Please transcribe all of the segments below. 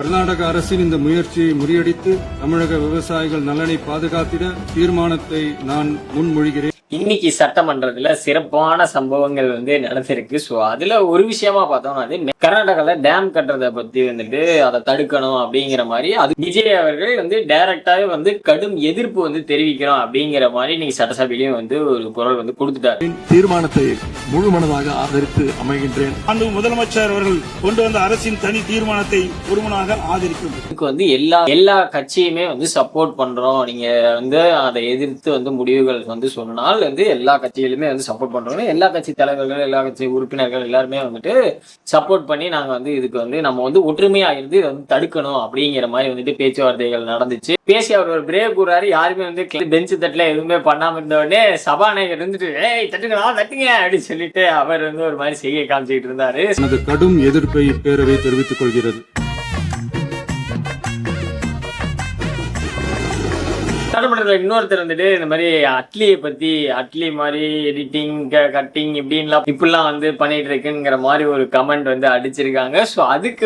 கர்நாடக அரசின் இந்த முயற்சியை முறியடித்து தமிழக விவசாயிகள் நலனை பாதுகாத்திட தீர்மானத்தை நான் முன்மொழிகிறேன். இன்னைக்கு சட்டமன்றத்துல சிறப்பான சம்பவங்கள் நடந்திருக்கு. ஸோ அதுல ஒரு விஷயமா பார்த்தோம்னா கர்நாடகால டேம் கட்டுறதை பத்தி அதை தடுக்கணும் அப்படிங்கிற மாதிரி அது விஜய் அவர்கள் டைரக்டாவே கடும் எதிர்ப்பு தெரிவிக்கிறோம் அப்படிங்கிற மாதிரி இன்னைக்கு சட்டசபையிலையும் ஒரு குரல் கொடுத்துட்டாரு. தீர்மானத்தை முழுமனதாக ஆதரித்து அமைகின்றேன். அன்று முதலமைச்சர் அவர்கள் கொண்டு வந்த அரசின் தனி தீர்மானத்தை ஒருமனாக ஆதரிக்கும். இதுக்கு எல்லா கட்சியுமே சப்போர்ட் பண்றோம். நீங்க அதை எதிர்த்து முடிவுகள் சொன்னால் எல்லா கட்சிகளுமே சப்போர்ட் பண்றோம். எல்லா கட்சி தலைவர்கள் எல்லா கட்சி உறுப்பினர்கள் எல்லாருமே சப்போர்ட் பண்ணி நாங்க இதுக்கு நம்ம ஒற்றுமையா இருந்து தடுக்கணும் அப்படிங்கிற மாதிரி பேச்சுவார்த்தைகள் நடந்துச்சு. பேசி அவர் ஒரு பிரேக் கூறாரு. யாருமே பெஞ்சு தட்டுல எதுவுமே பண்ணாம இருந்தோடனே சபாநாயகர் தட்டுங்க அப்படின்னு சொல்லிட்டு அவர் ஒரு மாதிரி செய்கை காமிச்சுட்டு இருந்தாரு. கடும் எதிர்ப்பை பேரவை தெரிவித்துக் கொள்கிறது. சட்டமன்றத்தில் இன்னொருத்தர் இந்த மாதிரி அட்லியை பத்தி அட்லி மாதிரி எடிட்டிங் கட்டிங் இப்படிலாம் பண்ணிட்டு இருக்குங்கிற மாதிரி ஒரு கமெண்ட் அடிச்சிருக்காங்க. ஸோ அதுக்கு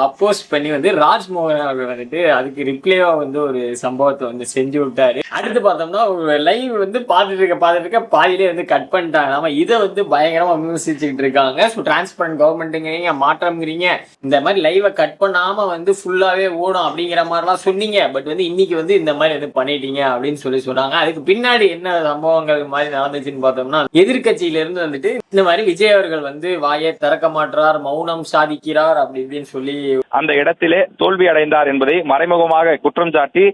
அப்போஸ் பண்ணி ராஜ்மோகன் அவர்கள் அதுக்கு ரிப்ளேவா ஒரு சம்பவத்தை செஞ்சு விட்டாரு. அடுத்து பார்த்தோம்னா ஒரு லைவ் பார்த்துட்டு இருக்க பாதியிலே கட் பண்ணிட்டாங்க. நம்ம இதை பயங்கரமா விமர்சிச்சுக்கிட்டு இருக்காங்க. ஸோ டிரான்ஸ்பரண்ட் கவர்மெண்ட்டுங்கிறீங்க, மாற்றம்ங்கிறீங்க, இந்த மாதிரி லைவை கட் பண்ணாம ஃபுல்லாவே ஓடும் அப்படிங்கிற மாதிரிலாம் சொன்னீங்க. பட் இன்னைக்கு இந்த மாதிரி பண்ணிட்டீங்க அப்படின்னு சொல்றாங்க. அதுக்கு பின்னாடி என்ன சம்பவங்கள் மாதிரி நடந்துச்சுன்னு பார்த்தோம்னா எதிர்கட்சியில இருந்து இந்த மாதிரி விஜய் அவர்கள் வாயை திறக்க மாட்டார், மௌனம் சாதிக்கிறார் அப்படி இப்படின்னு சொல்லி அந்த இடத்திலே தோல்வி அடைந்தார் என்பதை மறைமுகமாக குற்றம் சாட்டி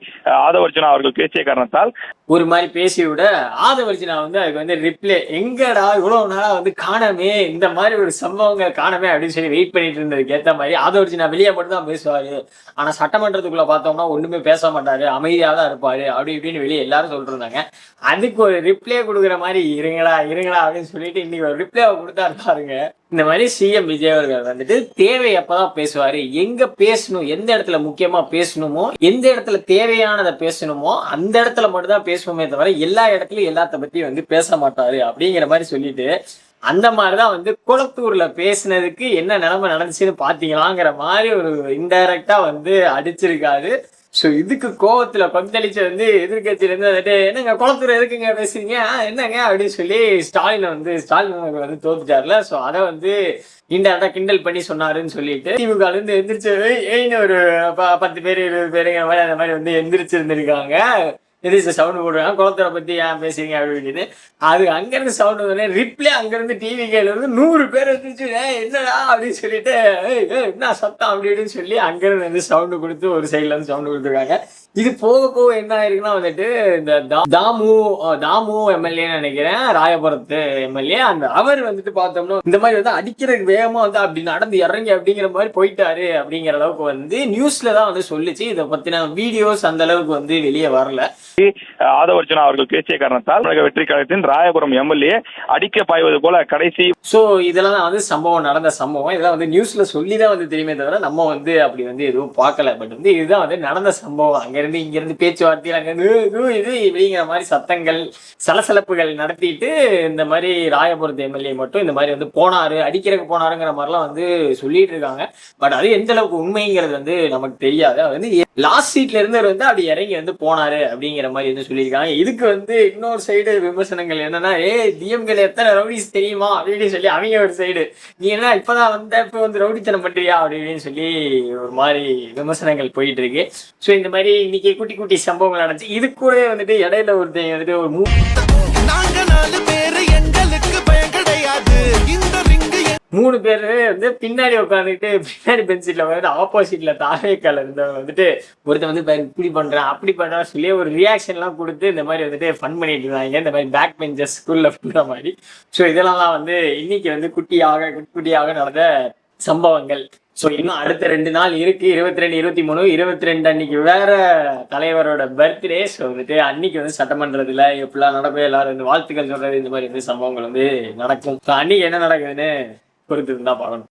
ஆதவர்ஜுனா அவர்கள் பேசிய காரணத்தால் ஒரு மாதிரி பேசி விட ஆதவர்ஜுனா அதுக்கு ரிப்ளே எங்கடா இவ்வளவு நாளா காணமே, இந்த மாதிரி ஒரு சம்பவங்கள் காணமே அப்படின்னு சொல்லி வெயிட் பண்ணிட்டு இருந்ததுக்கு ஏற்ற மாதிரி ஆதவர்ஜுனா வெளியே மட்டும் தான் பேசுவாரு. ஆனா சட்டமன்றத்துக்குள்ள பார்த்தோம்னா ஒண்ணுமே பேச மாட்டாரு, அமைதியா தான் இருப்பாரு அப்படி இப்படின்னு வெளியே எல்லாரும் சொல்லிட்டு இருந்தாங்க. அதுக்கு ஒரு ரிப்ளே கொடுக்குற மாதிரி இருங்களா அப்படின்னு சொல்லிட்டு இன்னைக்கு ஒரு ரிப்ளே கொடுத்தாரு பாருங்க. இந்த மாதிரி சிஎம் விஜய் அவர்கள் தேவை அப்பதான் பேசுவாரு, எங்க பேசணும், எந்த இடத்துல முக்கியமா பேசணுமோ, எந்த இடத்துல தேவையானதை பேசணுமோ அந்த இடத்துல மட்டும் தான் பேசுவோமே தவிர எல்லா இடத்துலயும் எல்லாத்த பத்தி பேச மாட்டாரு அப்படிங்கிற மாதிரி சொல்லிட்டு அந்த மாதிரிதான் குளத்தூர்ல பேசினதுக்கு என்ன நிலைமை நடந்துச்சுன்னு பாத்தீங்களாங்கிற மாதிரி ஒரு இன்டைரக்டா அடிச்சிருக்காரு. ஸோ இதுக்கு கோவத்துல பக்தளிச்சு எதிர்கட்சியில இருந்து என்னங்க குளத்தூர் எதுக்குங்க பேசுறீங்க என்னங்க அப்படின்னு சொல்லி ஸ்டாலின் தோத்துட்டார்ல. ஸோ அதை இன்டேரக்டா கிண்டல் பண்ணி சொன்னாருன்னு சொல்லிட்டு திமுக இருந்து எந்திரிச்சு ஒரு 10 பேர் 20 பேருங்கிற மாதிரி அந்த மாதிரி எந்திரிச்சு இருந்திருக்காங்க. எதிர்த்து சவுண்ட் போடுறாங்க, குளத்தூரை பத்தி ஏன் பேசுறீங்க அப்படின்னு. அது அங்கிருந்து சவுண்ட் வந்தோடனே ரிப்ளே அங்கிருந்து டிவி கையில 100 பேர் இருந்துச்சு என்னடா அப்படின்னு சொல்லிட்டு என்ன சத்தம் அப்படின்னு சொல்லி அங்கிருந்து சவுண்டு கொடுத்து ஒரு சைட்ல சவுண்டு கொடுத்துருக்காங்க. இது போக போக என்ன ஆயிருக்குன்னா இந்த தாமு எம்எல்ஏன்னு நினைக்கிறேன், ராயபுரத்து எம்எல்ஏ, அவர் பார்த்தோம்னா இந்த மாதிரி அடிக்கிறதுக்கு வேகமா அப்படி நடந்து இறங்கி அப்படிங்கிற மாதிரி போயிட்டாரு அப்படிங்கிற அளவுக்கு நியூஸ்ல தான் சொல்லிச்சு. இதை பத்தின வீடியோஸ் அந்த அளவுக்கு வெளியே வரல. ஆதவர்ஜுனா அவர்கள் பேசிய காரணத்தால் வெற்றி கழகத்தின் ராயபுரம் எம்எல்ஏ அடிக்க பாய்வது போல கடைசி. சோ இதெல்லாம் சம்பவம் நடந்த சம்பவம். இதெல்லாம் நியூஸ்ல சொல்லிதான் தெரியுமே தவிர நம்ம அப்படி எதுவும் பார்க்கல. பட் இதுதான் நடந்த சம்பவம். அங்கிருந்து இங்கிருந்து பேச்சுவார்த்தையில் அங்கிருந்து இது இப்படிங்கிற மாதிரி சத்தங்கள் சலசலப்புகள் நடத்திட்டு இந்த மாதிரி ராயபுரத்து எம்எல்ஏ மட்டும் இந்த மாதிரி போனாரு, அடிக்கிறதுக்கு போனாருங்கிற மாதிரிலாம் சொல்லிட்டு இருக்காங்க. பட் அது எந்த அளவுக்கு உண்மைங்கிறது நமக்கு தெரியாது. லாஸ்ட் சீட்ல இருந்து அப்படி இறங்கி போனாரு அப்படிங்கிற மாதிரி சொல்லியிருக்காங்க. இதுக்கு இன்னொரு சைடு விமர்சனங்கள் என்னன்னா, டிஎம்கேல எத்தனை ரவுடிஸ் தெரியுமா அப்படின்னு சொல்லி அவங்க ஒரு சைடு, நீ என்ன இப்பதான் இப்போ ரவுடித்தனம் பண்றியா அப்படின்னு சொல்லி ஒரு மாதிரி விமர்சனங்கள் போயிட்டு இருக்கு. ஸோ இந்த மாதிரி இன்னைக்கு குட்டி குட்டி சம்பவங்கள் நடந்துச்சு. இது கூட இடையில ஒருத்தர் ஒரு 3 பேரு பின்னாடி உட்காந்துட்டு பின்னாடி பெஞ்சிட்ல ஆப்போசிட்ல தாவேக்கால இருந்தவங்க ஒருத்தர் இப்படி பண்றான் அப்படி பண்றான்னு சொல்லி ஒரு ரியாக்ஷன் எல்லாம் கொடுத்து இந்த மாதிரி ஃபன் பண்ணிட்டு இருந்தாங்க. இந்த மாதிரி பேக் பெஞ்சஸ் ஸ்கூல்ல பண்ற மாதிரி. ஸோ இதெல்லாம் இன்னைக்கு குட்டியாக நடந்த சம்பவங்கள். ஸோ இன்னும் அடுத்த 2 நாள் இருக்கு, 22, 23, 22 அன்னைக்கு வேற தலைவரோட பர்த்டே. ஸோ அன்னைக்கு சட்டமன்றத்துல எப்படிலாம் நடக்கும், எல்லாரும் வாழ்த்துக்கள் சொல்றது, இந்த மாதிரி சம்பவங்கள் நடக்கும். ஸோ அன்னைக்கு என்ன நடக்குதுன்னு பொறுத்து இருந்தா பார்க்கணும்.